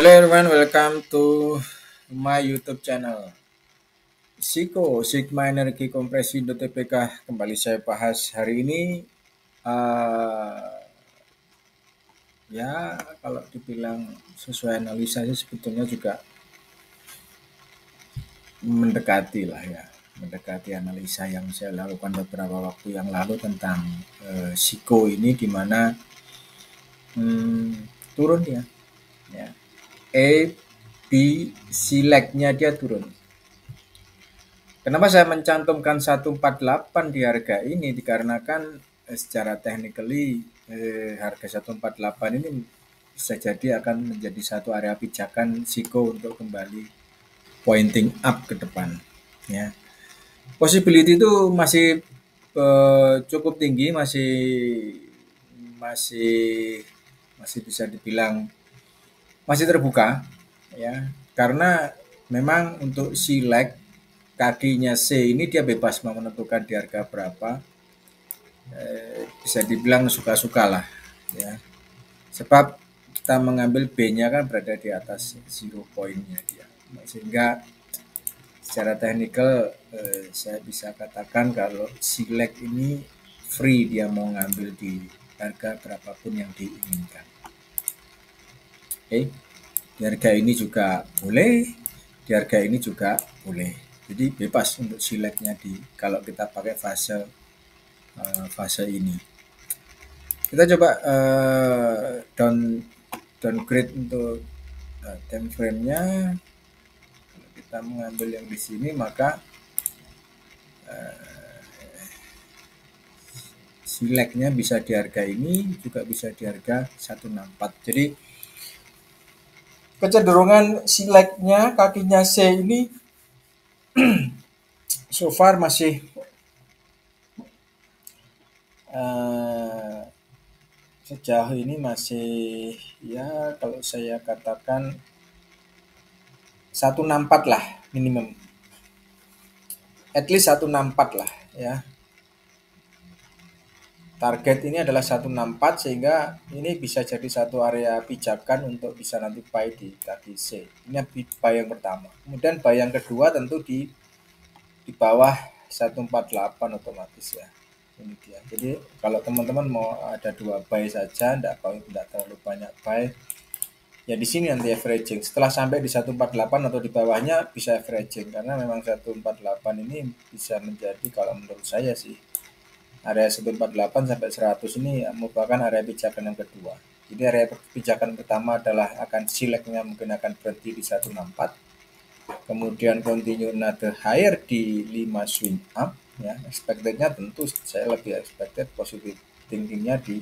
Hello everyone, welcome to my YouTube channel. Sigma Energi Kompresi .tpk kembali saya bahas hari ini. Ya, kalau dibilang sesuai analisa sih sebetulnya juga mendekati lah ya, mendekati analisa yang saya lakukan beberapa waktu yang lalu tentang Siko ini, di mana turun ya. A, B, C leg-nya dia turun. Kenapa saya mencantumkan 148 di harga ini? Dikarenakan secara technically harga 148 ini bisa jadi akan menjadi satu area pijakan Siko untuk kembali pointing up ke depan. Ya, possibility itu masih cukup tinggi, masih masih bisa dibilang masih terbuka, ya, karena memang untuk si leg kakinya C ini dia bebas mau menentukan di harga berapa, bisa dibilang suka-suka lah ya, sebab kita mengambil B-nya kan berada di atas 0 poinnya dia, sehingga secara teknikal saya bisa katakan kalau si leg ini free, dia mau ngambil di harga berapapun yang diinginkan. Oke, di harga ini juga boleh, di harga ini juga boleh. Jadi bebas untuk siletnya di kalau kita pakai fase ini. Kita coba downgrade untuk time frame-nya. Kalau kita mengambil yang di sini, maka select-nya bisa di harga ini, juga bisa di harga 164. Jadi kecenderungan select-nya kakinya C ini so far masih sejauh ini masih, ya kalau saya katakan 164 lah minimum, at least 164 lah ya. Target ini adalah 164, sehingga ini bisa jadi satu area pijakan untuk bisa nanti buy di kaki C. Ini buy yang pertama. Kemudian buy yang kedua tentu di bawah 148 otomatis ya. Ini dia. Jadi kalau teman-teman mau ada 2 buy saja, tidak terlalu banyak buy, ya di sini nanti averaging. Setelah sampai di 148 atau di bawahnya bisa averaging, karena memang 148 ini bisa menjadi, kalau menurut saya sih, area 148 sampai 100 ini merupakan area pijakan yang kedua. Jadi area pijakan pertama adalah akan select-nya mungkin akan berhenti di 164. Kemudian continue another higher di 5 swing up ya. Expected-nya tentu saya lebih expected positive thinking-nya di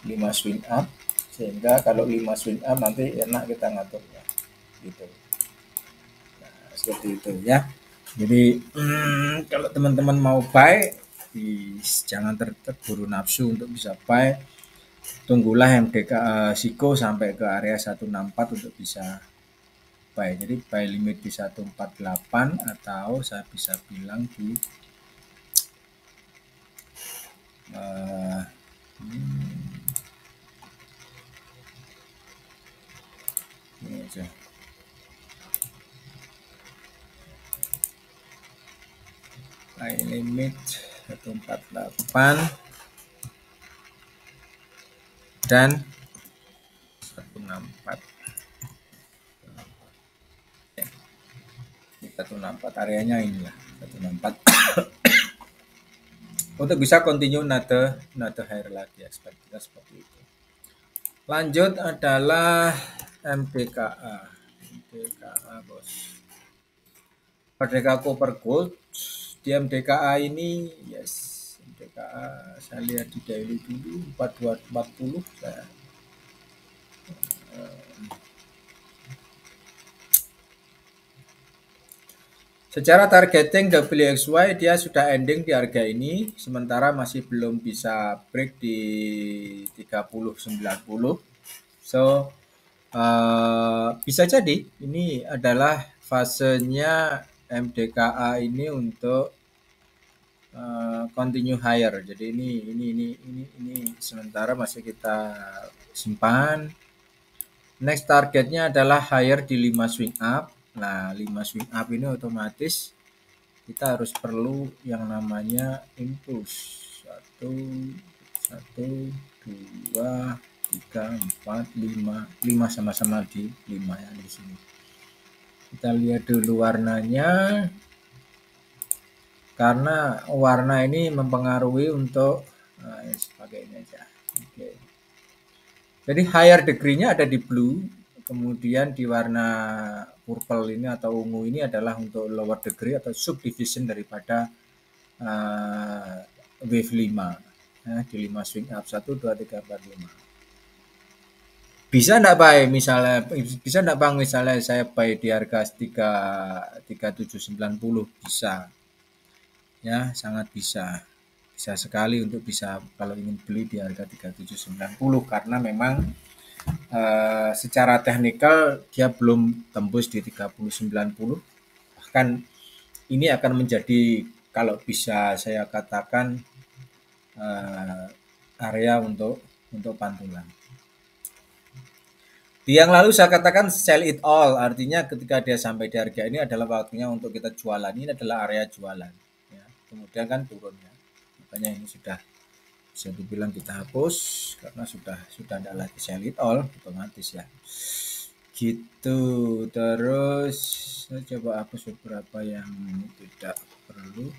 5 swing up, sehingga kalau 5 swing up nanti enak kita ngaturnya gitu. Nah, seperti itu ya. Jadi kalau teman-teman mau buy, jangan terburu nafsu untuk bisa buy. Tunggulah MDK Siko sampai ke area 164 untuk bisa buy. Jadi buy limit di 148, atau saya bisa bilang di ini aja. Buy limit 148 dan 164. 164 areanya inilah 164 untuk bisa continue another higher lagi, ekspektasinya seperti itu. Lanjut adalah MDKA bos, Merdeka Copper Gold. Di MDKA ini, yes, MDKA saya lihat di daily dulu 4240 saya secara targeting WXY dia sudah ending di harga ini, sementara masih belum bisa break di 3090. So bisa jadi ini adalah fasenya MDKA ini untuk continue higher. Jadi ini sementara masih kita simpan. Next targetnya adalah higher di 5 swing up. Nah, 5 swing up ini otomatis kita harus perlu yang namanya impuls. 1, 2, 3, 4, 5. 5 sama-sama di 5 ya di sini. Kita lihat dulu warnanya. Karena warna ini mempengaruhi untuk pakai ini aja. Oke. Jadi higher degree-nya ada di blue, kemudian di warna purple ini atau ungu ini adalah untuk lower degree atau subdivision daripada wave 5 ya, di 5 swing up 1, 2, 3, 4, 5. Bisa enggak Pak misalnya Bang misalnya saya buy di harga 3790 bisa. Ya, sangat bisa. Bisa sekali untuk bisa kalau ingin beli di harga 3790 karena memang secara teknikal dia belum tembus di 3090, bahkan ini akan menjadi kalau bisa saya katakan area untuk pantulan. Di yang lalu saya katakan sell it all, artinya ketika dia sampai di harga ini adalah waktunya untuk kita jualan. Ini adalah area jualan. Ya. Kemudian kan turun ya. Makanya ini sudah bisa dibilang kita hapus karena sudah tidak lagi sell it all otomatis ya. Gitu. Terus saya coba hapus beberapa yang tidak perlu.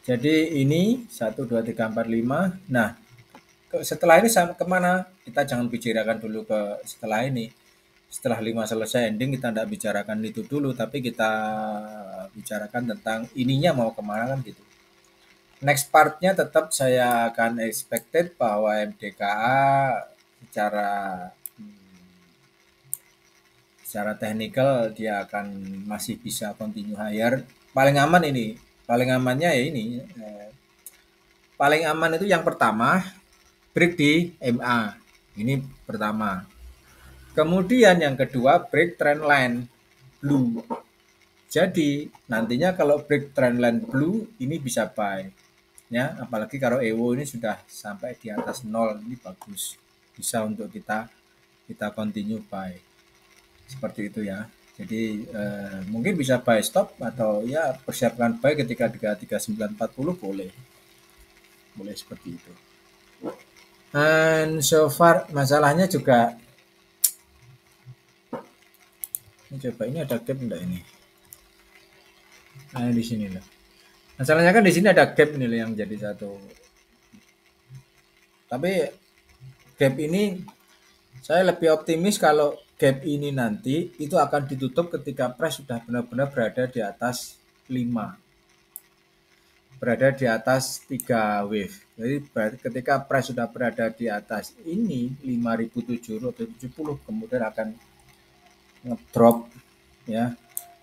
Jadi ini 1, 2, 3, 4, 5. Nah, setelah ini kemana? Kita jangan bicarakan dulu ke setelah ini. Setelah 5 selesai ending kita tidak bicarakan itu dulu, tapi kita bicarakan tentang ininya mau kemana kan gitu. Next partnya tetap saya akan expected bahwa MDKA secara technical dia akan masih bisa continue higher. Paling aman ini, paling amannya ya ini. Paling aman itu yang pertama break di MA. Ini pertama. Kemudian yang kedua break trend line blue. Jadi nantinya kalau break trend line blue ini bisa buy. Ya, apalagi kalau EWO ini sudah sampai di atas 0 ini bagus. Bisa untuk kita continue buy. Seperti itu ya. Jadi mungkin bisa buy stop atau ya persiapkan buy ketika 3940 boleh. Boleh seperti itu. And so far masalahnya juga ini coba ini ada gap enggak ini? Nah, di sini loh. Masalahnya kan di sini ada gap ini loh yang jadi satu. Tapi gap ini saya lebih optimis kalau gap ini nanti itu akan ditutup ketika price sudah benar-benar berada di atas 5. Berada di atas 3 wave. Jadi ketika price sudah berada di atas ini 5.770 kemudian akan ngedrop ya.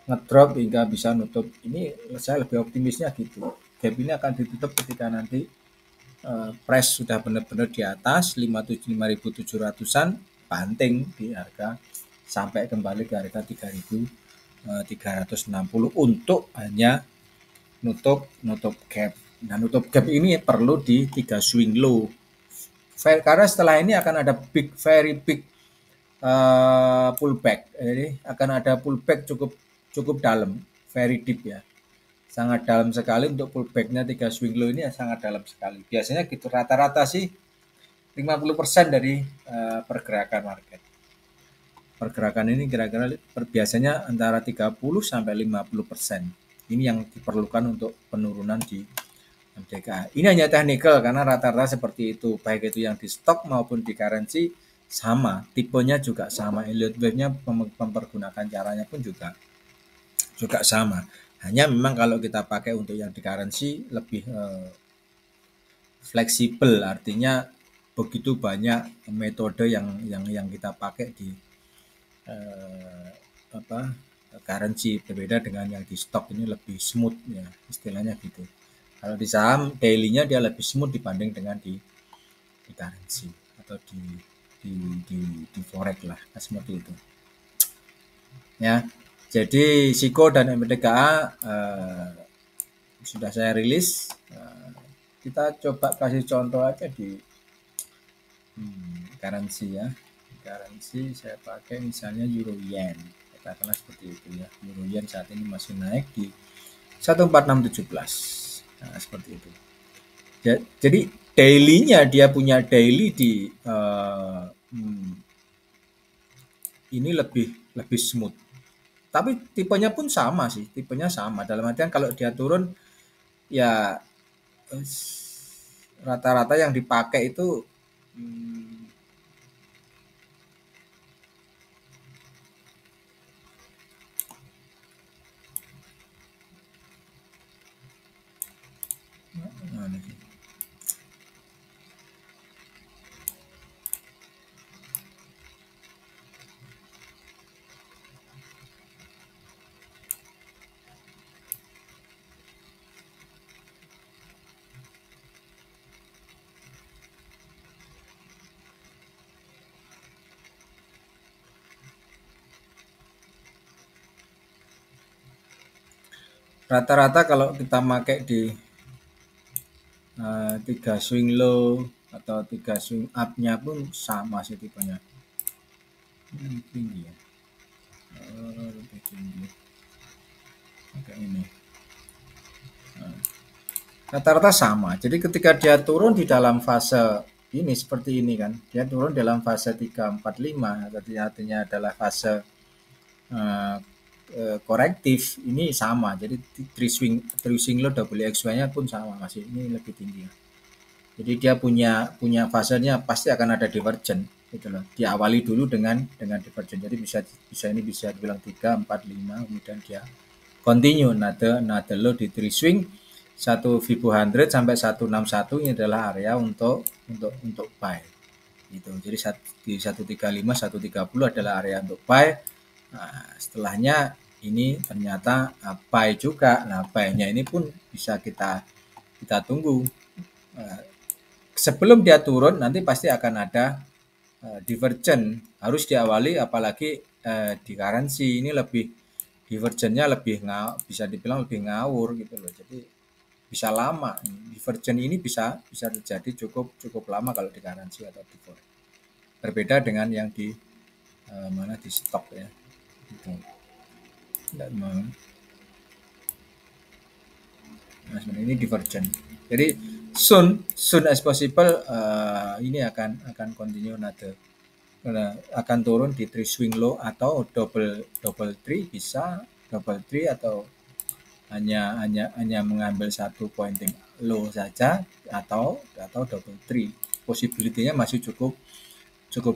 Ngedrop hingga bisa nutup. Ini saya lebih optimisnya gitu. Gap ini akan ditutup ketika nanti price sudah benar-benar di atas 5.700-an banting di harga sampai kembali ke harga 3.360 untuk hanya nutup gap. Nah, nutup gap ini perlu di 3 swing low. Karena setelah ini akan ada very big pullback. Jadi akan ada pullback cukup dalam, very deep ya. Sangat dalam sekali untuk pullbacknya 3 swing low ini sangat dalam sekali. Biasanya gitu rata-rata sih 50% dari pergerakan market. Pergerakan ini kira-kira biasanya antara 30 sampai 50%. Ini yang diperlukan untuk penurunan di MDKA. Ini hanya technical karena rata-rata seperti itu, baik itu yang di stock maupun di currency sama, tipenya juga sama, Elliott wave-nya mempergunakan caranya pun juga sama. Hanya memang kalau kita pakai untuk yang di currency lebih fleksibel, artinya begitu banyak metode yang kita pakai di currency, berbeda dengan yang di stock ini lebih smooth ya istilahnya gitu. Kalau di saham daily-nya dia lebih smooth dibanding dengan di currency atau di forex lah seperti itu ya. Jadi SIKO dan MDKA sudah saya rilis. Kita coba kasih contoh aja di currency ya. currency saya pakai misalnya euro yen, katakanlah seperti itu ya. Euro yen saat ini masih naik di 14617. Nah, seperti itu. Jadi daily-nya dia punya daily di ini lebih lebih smooth. Tapi tipenya pun sama sih, tipenya sama. Dalam artian kalau dia turun ya rata-rata yang dipakai itu rata-rata kalau kita pakai di 3 swing low atau 3 swing up-nya pun sama sih tipenya. Ini tinggi ya. Lebih tinggi. Kayak ini. Rata-rata sama. Jadi ketika dia turun di dalam fase ini seperti ini kan, dia turun dalam fase 345, artinya adalah fase korektif, ini sama. Jadi three swing low WXY-nya pun sama, masih ini lebih tinggi. Jadi dia punya fasenya pasti akan ada divergen gitu loh. Diawali dulu dengan divergen. Jadi bisa dibilang 3, 4, 5, kemudian dia continue another low di three swing 1 Fibo 100 sampai 161 ini adalah area untuk buy. Gitu. Jadi di 135 130 adalah area untuk buy. Nah, setelahnya ini ternyata buy juga. Nah, buy-nya ini pun bisa kita tunggu. Sebelum dia turun nanti pasti akan ada divergen, harus diawali apalagi di currency ini lebih divergennya bisa dibilang lebih ngawur gitu loh. Jadi bisa lama. Divergen ini bisa terjadi cukup lama kalau di currency atau di forex. Berbeda dengan yang di di stok ya. Gitu. Nah, sebenarnya ini divergen. Jadi soon as possible ini akan continue akan turun di three swing low atau double three, bisa double three atau hanya mengambil satu pointing low saja atau double three. Possibility-nya masih cukup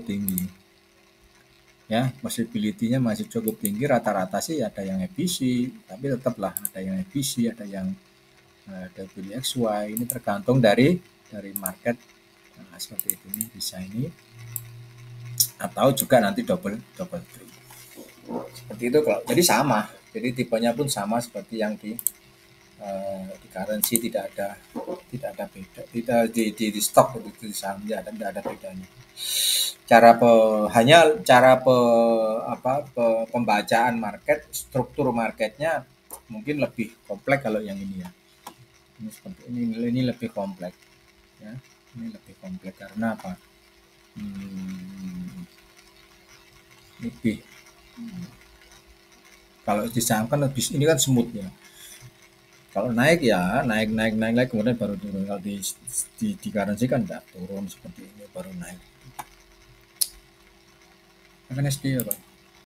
tinggi. Ya, possibility-nya masih cukup tinggi. Rata-rata sih ada yang ABC, tapi tetaplah ada yang ABC, ada yang WXY. Ini tergantung dari market. Nah, seperti itu nih bisa ini atau juga nanti double three. Seperti itu kalau jadi sama. Jadi tipenya pun sama seperti yang di currency, tidak ada beda. Tidak di stok itu di saham tidak ada bedanya. Hanya cara pembacaan market, struktur marketnya mungkin lebih kompleks kalau yang ini ya. Ini seperti ini lebih kompleks ya, ini lebih kompleks karena apa? Lebih kalau di saham kan lebih ini kan smooth ya. Kalau naik ya naik kemudian baru turun. Kalau di currency kan enggak turun seperti ini baru naik. Akan SD ya Pak.